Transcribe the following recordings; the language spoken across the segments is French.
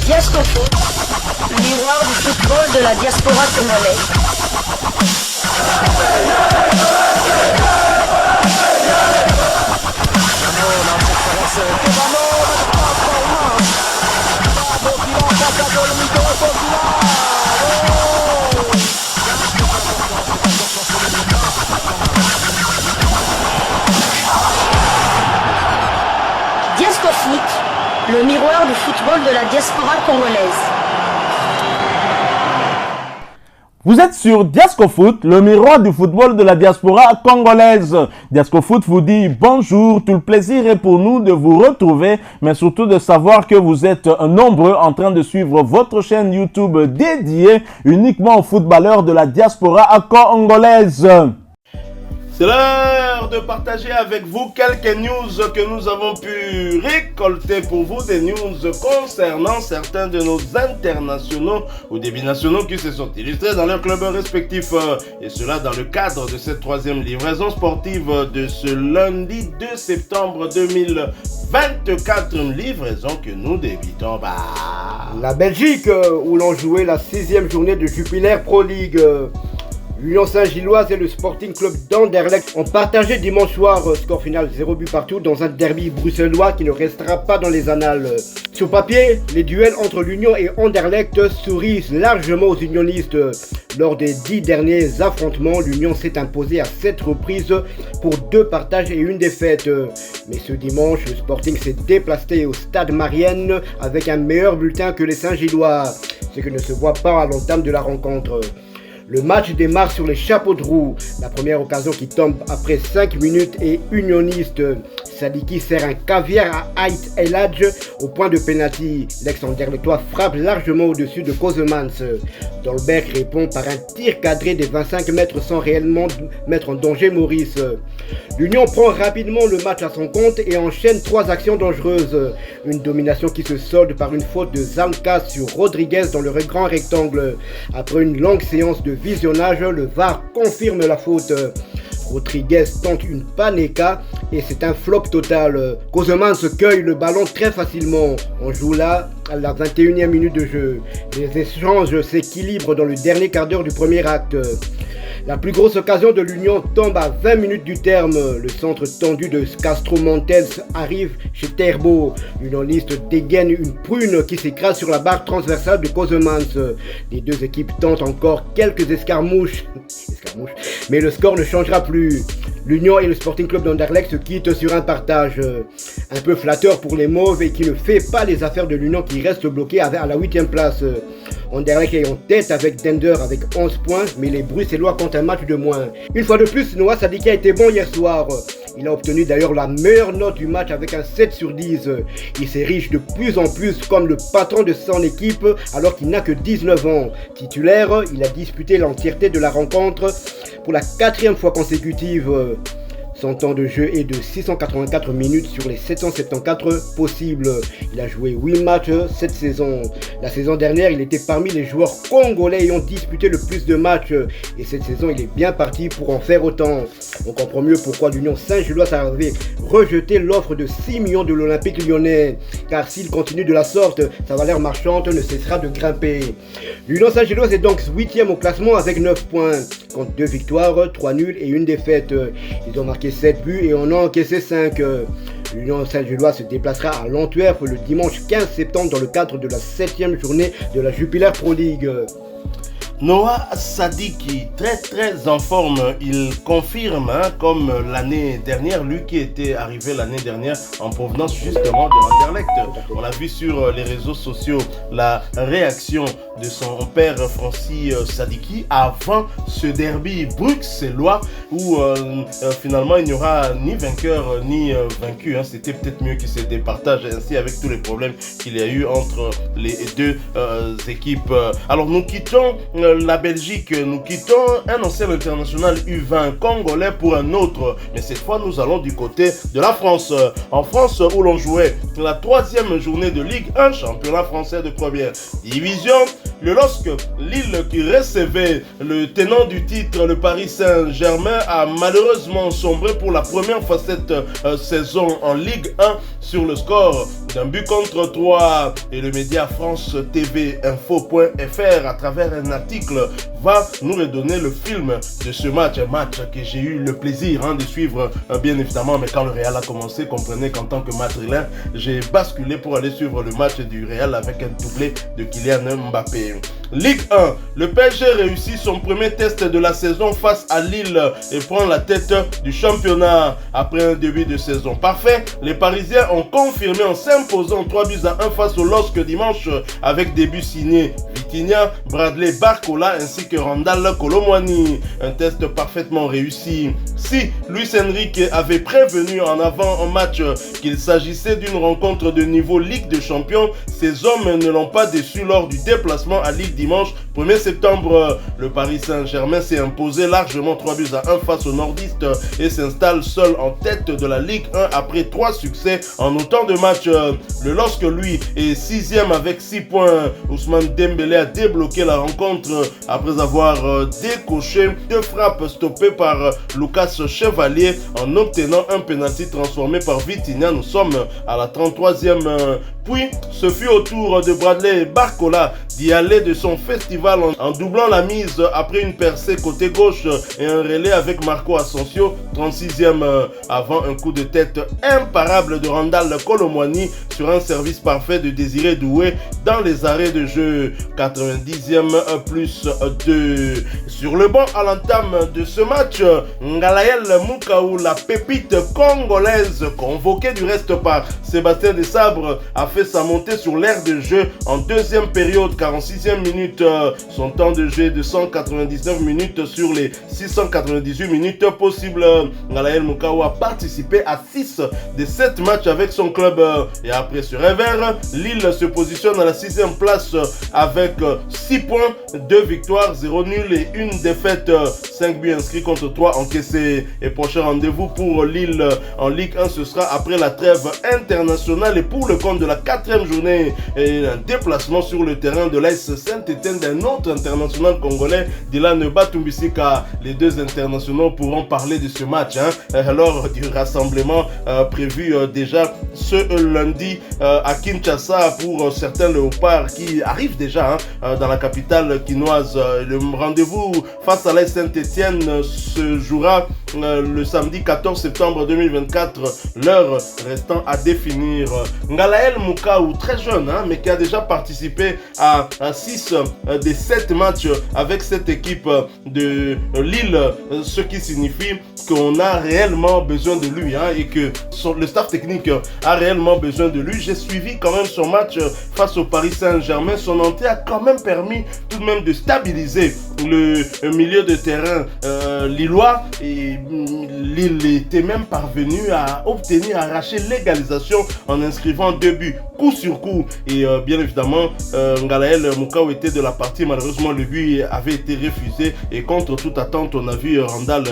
Diasco Foot, le miroir du football de la diaspora congolaise. Diasco Foot, le miroir du football de la diaspora congolaise. Vous êtes sur Diasco Foot, le miroir du football de la diaspora congolaise. Diasco Foot vous dit bonjour, tout le plaisir est pour nous de vous retrouver, mais surtout de savoir que vous êtes nombreux en train de suivre votre chaîne YouTube dédiée uniquement aux footballeurs de la diaspora congolaise. C'est l'heure de partager avec vous quelques news que nous avons pu récolter pour vous, des news concernant certains de nos internationaux ou des binationaux qui se sont illustrés dans leurs clubs respectifs. Et cela dans le cadre de cette troisième livraison sportive de ce lundi 2 septembre 2024. Une livraison que nous débutons la Belgique, où l'on jouait la 6e journée de Jupiler Pro League. L'Union Saint-Gilloise et le Sporting Club d'Anderlecht ont partagé dimanche soir, score final 0 but partout, dans un derby bruxellois qui ne restera pas dans les annales. Sur papier, les duels entre l'Union et Anderlecht sourient largement aux unionistes. Lors des 10 derniers affrontements, l'Union s'est imposée à 7 reprises pour 2 partages et 1 défaite. Mais ce dimanche, le Sporting s'est déplacé au stade Marienne avec un meilleur bulletin que les Saint-Gillois, ce qui ne se voit pas à l'entame de la rencontre. Le match démarre sur les chapeaux de roue. La première occasion qui tombe après 5 minutes est unioniste. Sadiki sert un caviar à Ait El Hadj au point de pénalty. L'ex-Anderlechtois frappe largement au-dessus de Kozemans. Dolberg répond par un tir cadré des 25 mètres sans réellement mettre en danger Maurice. L'Union prend rapidement le match à son compte et enchaîne 3 actions dangereuses. Une domination qui se solde par une faute de Zanka sur Rodriguez dans le grand rectangle. Après une longue séance de visionnage, le VAR confirme la faute. Rodriguez tente une paneka et c'est un flop total. Kozemans cueille le ballon très facilement. On joue là à la 21e minute de jeu. Les échanges s'équilibrent dans le dernier quart d'heure du premier acte. La plus grosse occasion de l'Union tombe à 20 minutes du terme. Le centre tendu de Castro Montes arrive chez Terbo. L'unioniste dégaine une prune qui s'écrase sur la barre transversale de Kozemans. Les deux équipes tentent encore quelques escarmouches, mais le score ne changera plus. L'Union et le Sporting Club d'Anderlecht se quittent sur un partage. Un peu flatteur pour les Mauves et qui ne fait pas les affaires de l'Union qui reste bloquée à la 8e place. Anderlecht est en tête avec Dender avec 11 points, mais les Bruxellois comptent un match de moins. Une fois de plus, Noah Sadiki a été bon hier soir. Il a obtenu d'ailleurs la meilleure note du match avec un 7 sur 10. Il s'érige de plus en plus comme le patron de son équipe alors qu'il n'a que 19 ans. Titulaire, il a disputé l'entièreté de la rencontre pour la 4e fois consécutive. Son temps de jeu est de 684 minutes sur les 774 possibles. Il a joué 8 matchs cette saison. La saison dernière, il était parmi les joueurs congolais ayant disputé le plus de matchs. Et cette saison, il est bien parti pour en faire autant. On comprend mieux pourquoi l'Union Saint-Gilloise avait rejeté l'offre de 6 millions de l'Olympique lyonnais. Car s'il continue de la sorte, sa valeur marchande ne cessera de grimper. L'Union Saint-Gilloise est donc 8e au classement avec 9 points. Contre 2 victoires, 3 nuls et 1 défaite. Ils ont marqué 7 buts et on a encaissé 5. L'Union Saint-Gilloise se déplacera à l'Antwerp le dimanche 15 septembre dans le cadre de la 7e journée de la Jupiler Pro League. Noah Sadiki, très en forme, il confirme, comme l'année dernière, lui qui était arrivé l'année dernière en provenance justement de Anderlecht. On a vu sur les réseaux sociaux la réaction de son père Francis Sadiki avant ce derby bruxellois où finalement il n'y aura ni vainqueur ni vaincu. C'était peut-être mieux qu'il se départage ainsi avec tous les problèmes qu'il y a eu entre les deux équipes. Alors nous quittons la Belgique, nous quittons un ancien international U20 congolais pour un autre, mais cette fois nous allons du côté de la France. En France où l'on jouait la 3e journée de Ligue 1, championnat français de première division, le LOSC Lille qui recevait le tenant du titre, le Paris Saint-Germain, a malheureusement sombré pour la première fois cette saison en Ligue 1 sur le score d'un but contre 3. Et le média France TV Info.fr, à travers un article, va nous redonner le film de ce match. Un match que j'ai eu le plaisir de suivre, bien évidemment. Mais quand le Real a commencé, comprenez qu'en tant que madrilène, j'ai basculé pour aller suivre le match du Real avec un doublé de Kylian Mbappé. Ligue 1, le PSG réussit son premier test de la saison face à Lille et prend la tête du championnat après un début de saison parfait. Les Parisiens ont confirmé en s'imposant 3-1 face au LOSC dimanche avec des buts signés Vitinha, Bradley Barcola ainsi que Randal Kolo Muani. Un test parfaitement réussi. Si Luis Enrique avait prévenu en avant un match qu'il s'agissait d'une rencontre de niveau Ligue des Champions, ces hommes ne l'ont pas déçu lors du déplacement à Lille dimanche 1er septembre. Le Paris Saint-Germain s'est imposé largement 3-1 face aux nordistes et s'installe seul en tête de la Ligue 1 après 3 succès en autant de matchs. Le LOSC, lui, est 6e avec 6 points. Ousmane Dembélé a débloqué la rencontre après avoir décoché 2 frappes stoppées par Lucas Chevalier en obtenant un penalty transformé par Vitinha. Nous sommes à la 33e. Puis, ce fut au tour de Bradley Barcola d'y aller de son festival en doublant la mise après une percée côté gauche et un relais avec Marco Asensio, 36e, avant un coup de tête imparable de Randal Kolo Muani sur un service parfait de Désiré Doué dans les arrêts de jeu. 90e plus 2. Sur le banc à l'entame de ce match, Ngalaël Mukaou, la pépite congolaise, convoquée du reste par Sébastien Desabre, a fait sa montée sur l'aire de jeu en deuxième période, 46e minute. Son temps de jeu est de 199 minutes sur les 698 minutes possibles. Ngalaël Mukaou a participé à 6 des 7 matchs avec son club. Et après ce revers, Lille se positionne à la 6e place avec 6 points, 2 victoires, 0 nul et 1 défaite. 5 buts inscrits contre 3 encaissés. Et prochain rendez-vous pour Lille en Ligue 1, ce sera après la trêve internationale et pour le compte de la 4e journée et un déplacement sur le terrain de l'AS Saint-Étienne d'un autre international congolais, Dylan Batumbisika. Les deux internationaux pourront parler de ce match lors du rassemblement prévu déjà ce lundi à Kinshasa pour certains léopards qui arrivent déjà dans la capitale quinoise. Le rendez-vous face à l'AS Saint-Étienne se jouera le samedi 14 septembre 2024, l'heure restant à définir. Ngalaël Mukaou, très jeune, mais qui a déjà participé à 6 des 7 matchs avec cette équipe de Lille, ce qui signifie qu'on a réellement besoin de lui et que le staff technique a réellement besoin de lui. J'ai suivi quand même son match face au Paris Saint-Germain. Son entrée a quand même permis tout de même de stabiliser le milieu de terrain lillois et Lille était même parvenu à obtenir, à arracher l'égalisation en inscrivant 2 buts coup sur coup. Et bien évidemment, Ngalaël Mukaou était de la partie. Malheureusement, le but avait été refusé et contre toute attente, on a vu Randal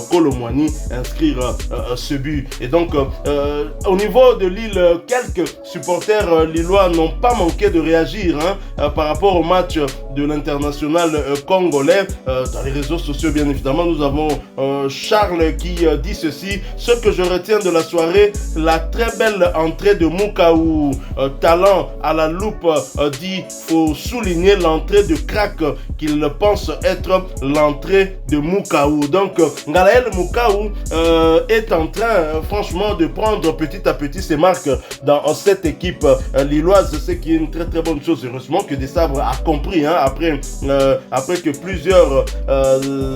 Kolo Muani inscrire ce but. Et donc, au niveau de Lille, quelques supporters lillois n'ont pas manqué de réagir par rapport au match de l'international congolais. Dans les réseaux sociaux, bien évidemment, nous avons Charles qui dit ceci: ce que je retiens de la soirée, la très belle entrée de Mukaou. Talent à la loupe, dit, faut souligner l'entrée de crack qu'il pense être l'entrée de Mukaou. Donc Ngalaël Mukaou est en train franchement de prendre petit à petit ses marques dans cette équipe lilloise, ce qui est une très très bonne chose. Heureusement que Desabre a compris après que plusieurs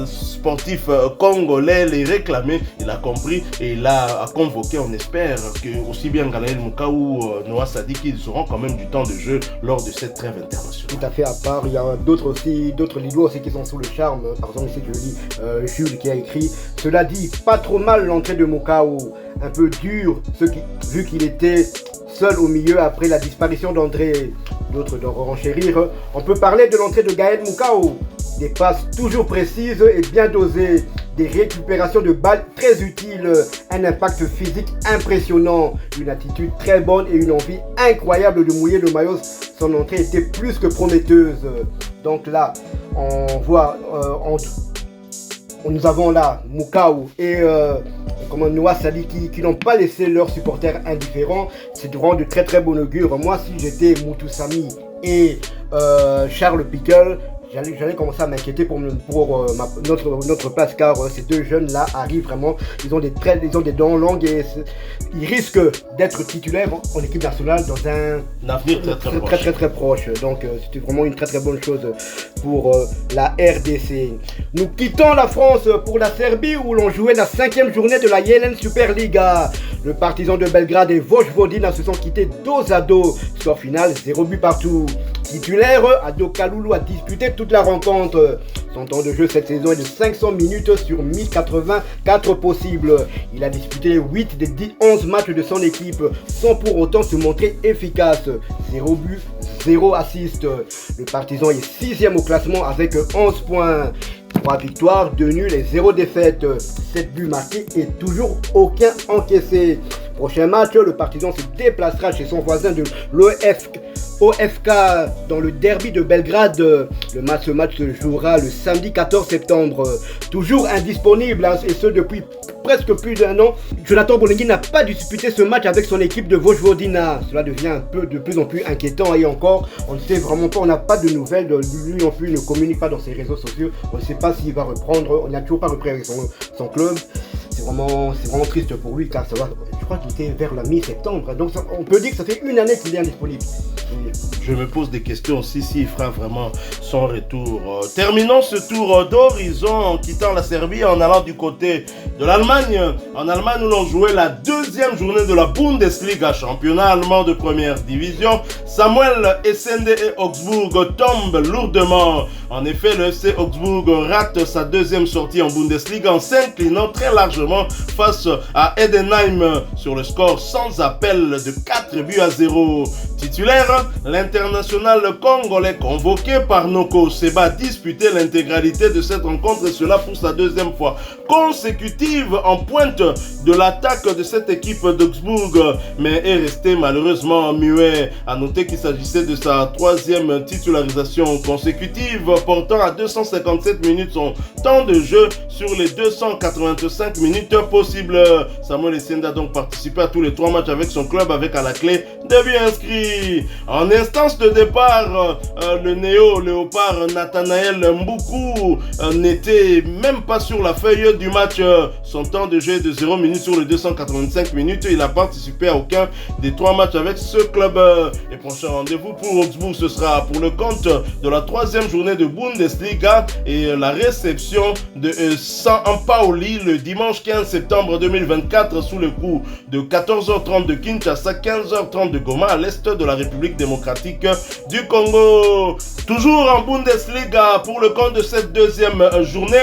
sportifs congolais les réclamaient, il a compris et il a convoqué. On espère que aussi bien Ngalaël Mukaou, Noah Sadiki, ils auront quand même du temps de jeu lors de cette trêve internationale. Tout à fait, à part, il y a d'autres Lillois aussi qui sont sous le charme. Par exemple, ici je lis Jules qui a écrit: cela dit, pas trop mal l'entrée de Mukaou, un peu dur, vu qu'il était seul au milieu après la disparition d'André. D'autres doivent renchérir. On peut parler de l'entrée de Gaël Mukaou. Des passes toujours précises et bien dosées, des récupérations de balles très utiles, un impact physique impressionnant, une attitude très bonne et une envie incroyable de mouiller le maillot. Son entrée était plus que prometteuse. Donc là, on voit, nous avons là Mukaou et comme Noah Sadiki qui n'ont pas laissé leurs supporters indifférents. C'est vraiment de très très bon augure. Moi, si j'étais Moutoussamy et Charles Pickle, j'allais commencer à m'inquiéter pour notre place, car ces deux jeunes là arrivent vraiment, ils ont des dents longues et ils risquent d'être titulaires en équipe nationale dans un avenir très proche. Donc c'était vraiment une très très bonne chose pour la RDC. Nous quittons la France pour la Serbie où l'on jouait la 5e journée de la Yelen Superliga. Le Partizan de Belgrade et Vojvodina se sont quittés dos à dos. Score final 0 but partout. Titulaire, Ado Kaloulou a disputé toute la rencontre. Son temps de jeu cette saison est de 500 minutes sur 1084 possibles. Il a disputé 8 des 11 matchs de son équipe sans pour autant se montrer efficace. 0 but, 0 assist. Le Partizan est 6e au classement avec 11 points. 3 victoires, 2 nuls et 0 défaites. 7 buts marqués et toujours aucun encaissé. Prochain match, le Partizan se déplacera chez son voisin de l'OFK dans le derby de Belgrade. Ce match se jouera le samedi 14 septembre. Toujours indisponible, et ce depuis presque plus d'un an. Jonathan Bolengui n'a pas disputé ce match avec son équipe de Vojvodina. Cela devient de plus en plus inquiétant et encore, on ne sait vraiment pas, on n'a pas de nouvelles de lui non plus, il ne communique pas dans ses réseaux sociaux. On ne sait pas s'il va reprendre, on n'a toujours pas repris avec son club. C'est vraiment triste pour lui car ça va, je crois qu'il était vers la mi-septembre. Donc on peut dire que ça fait une année qu'il est indisponible. Je me pose des questions aussi s'il fera vraiment son retour. Terminons ce tour d'horizon en quittant la Serbie en allant du côté de l'Allemagne. En Allemagne où l'on jouait la 2e journée de la Bundesliga, championnat allemand de première division. Samuel Essende et Augsbourg tombent lourdement. En effet, le FC Augsbourg rate sa 2e sortie en Bundesliga en s'inclinant très largement face à Heidenheim sur le score sans appel de 4 buts à 0. Titulaire, l'international congolais convoqué par Noko Seba disputé l'intégralité de cette rencontre et cela pour sa 2e fois consécutive en pointe de l'attaque de cette équipe d'Augsbourg, mais est resté malheureusement muet. À noter qu'il s'agissait de sa 3e titularisation consécutive, portant à 257 minutes son temps de jeu sur les 285 minutes possibles. Samuel Essende a donc participé à tous les 3 matchs avec son club avec à la clé 2 buts inscrits. En instance de départ, le néo-léopard Nathanaël Mboukou n'était même pas sur la feuille du match. Son temps de jeu est de 0 minutes sur les 285 minutes. Il a participé à aucun des 3 matchs avec ce club. Et prochain rendez-vous pour Augsbourg, ce sera pour le compte de la 3e journée de Bundesliga et la réception de San Paoli le dimanche 15 septembre 2024 sous le coup de 14h30 de Kinshasa, 15h30 de Goma à l'est de la République démocratique du Congo. Toujours en Bundesliga pour le compte de cette 2e journée,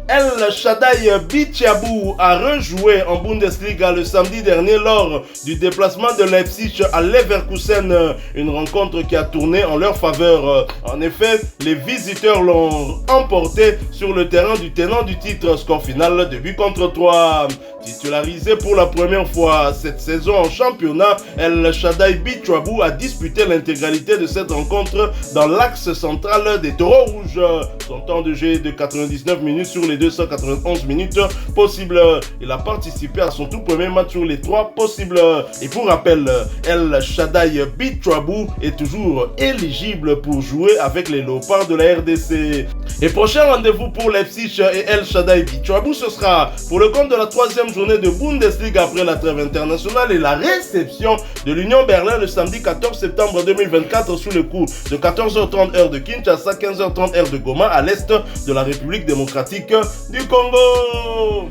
El Shaddai Bichabou a rejoué en Bundesliga le samedi dernier lors du déplacement de Leipzig à Leverkusen, une rencontre qui a tourné en leur faveur. En effet, les visiteurs l'ont emporté sur le terrain du tenant du titre, score final 2 buts contre 3. Titularisé pour la première fois cette saison en championnat, El Shaddai Bichabou a disputé l'intégralité de cette rencontre dans l'axe central des Taureaux Rouges. Son temps de jeu est de 99 minutes sur les 291 minutes possibles. Il a participé à son tout premier match sur les 3 possibles. Et pour rappel, El Shaddai Bichabou est toujours éligible pour jouer avec les Léopards de la RDC. Et prochain rendez-vous pour Leipzig et El Shaddai Bichabou, ce sera pour le compte de la 3e journée de Bundesliga après la trêve internationale et la réception de l'Union Berlin le samedi 14 septembre 2024 sous le coup de 14h30 heure de Kinshasa, 15h30 heure de Goma à l'est de la République démocratique du Congo.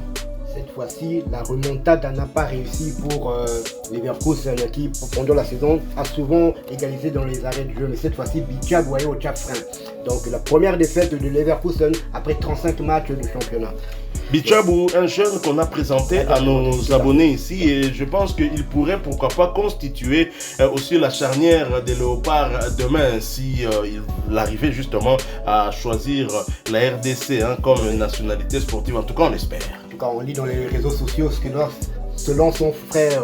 Cette fois-ci, la remontada n'a pas réussi pour Leverkusen qui, pendant la saison, a souvent égalisé dans les arrêts de jeu. Mais cette fois-ci, Bichabou est au Tchad-Frein. Donc la première défaite de Leverkusen après 35 matchs de championnat. Bichabou, un jeune qu'on a présenté à nos abonnés ici et je pense qu'il pourrait pourquoi pas constituer aussi la charnière des Léopards demain si il arrivait justement à choisir la RDC comme nationalité sportive, en tout cas on l'espère. En tout cas on lit dans les réseaux sociaux ce que selon son frère,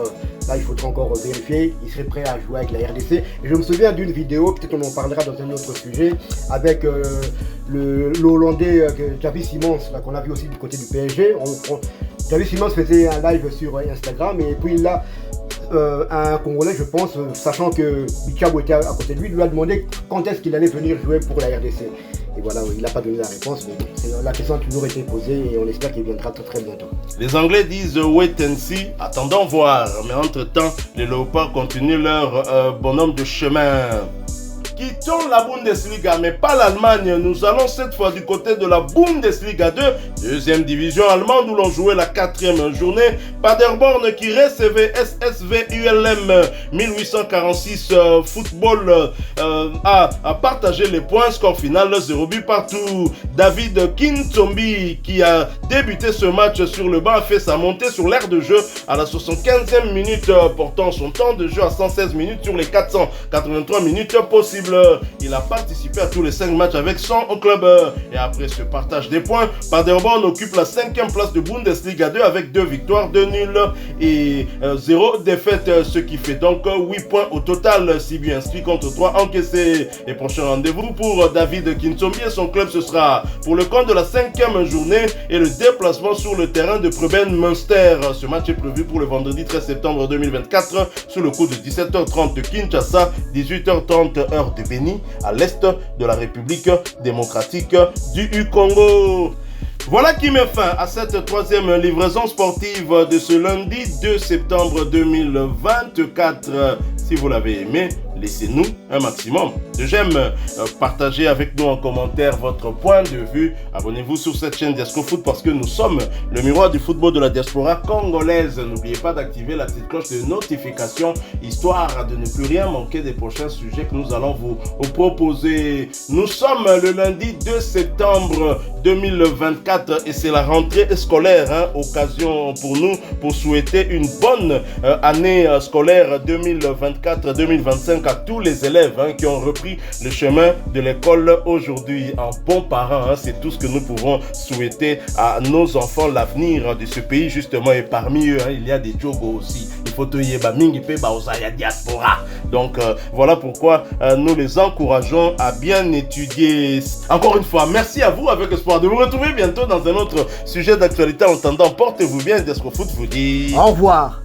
là il faudra encore vérifier, il serait prêt à jouer avec la RDC. Et je me souviens d'une vidéo, peut-être on en parlera dans un autre sujet, avec le Hollandais Javi Simons, qu'on a vu aussi du côté du PSG. David Simmons faisait un live sur Instagram et puis là, un Congolais, je pense, sachant que Bichabo était à côté de lui, lui a demandé quand est-ce qu'il allait venir jouer pour la RDC. Et voilà, il n'a pas donné la réponse, mais la question a toujours été posée et on espère qu'il viendra très bientôt. Les Anglais disent wait and see, attendons voir. Mais entre-temps, les Léopards continuent leur bonhomme de chemin. Quittons la Bundesliga, mais pas l'Allemagne. Nous allons cette fois du côté de la Bundesliga 2, deuxième division allemande où l'on jouait la 4e journée. Paderborn qui recevait SSV ULM 1846 Football a partagé les points. Score final 0 but partout. David Kintombi qui a débuté ce match sur le banc a fait sa montée sur l'aire de jeu à la 75e minute, portant son temps de jeu à 116 minutes sur les 483 minutes possibles. Il a participé à tous les 5 matchs avec son club. Et après ce partage des points, Paderborn occupe la 5e place de Bundesliga 2 avec 2 victoires, 2 nuls et 0 défaite, ce qui fait donc 8 points au total, 6 buts inscrits contre 3 encaissés. Et prochain rendez-vous pour David Kintombi et son club, ce sera pour le compte de la 5e journée et le déplacement sur le terrain de Preben Münster. Ce match est prévu pour le vendredi 13 septembre 2024 sous le coup de 17h30 de Kinshasa, 18h30 heure de Béni, à l'est de la République démocratique du Congo. Voilà qui met fin à cette 3e livraison sportive de ce lundi 2 septembre 2024. Si vous l'avez aimé, laissez-nous un maximum de j'aime. Partagez avec nous en commentaire votre point de vue. Abonnez-vous sur cette chaîne Diasco Foot parce que nous sommes le miroir du football de la diaspora congolaise. N'oubliez pas d'activer la petite cloche de notification histoire de ne plus rien manquer des prochains sujets que nous allons vous proposer. Nous sommes le lundi 2 septembre 2024 et c'est la rentrée scolaire. Occasion pour nous pour souhaiter une bonne année scolaire 2024-2025 à tous les élèves qui ont repris le chemin de l'école aujourd'hui. En bon parent, c'est tout ce que nous pouvons souhaiter à nos enfants, l'avenir de ce pays justement. Et parmi eux, il y a des Djogo aussi. Il faut te yeba mingi pe baosaya diaspora. Donc voilà pourquoi nous les encourageons à bien étudier. Encore une fois, merci à vous avec espoir de vous retrouver bientôt dans un autre sujet d'actualité. En attendant, portez-vous bien. Diasco Foot vous dit au revoir.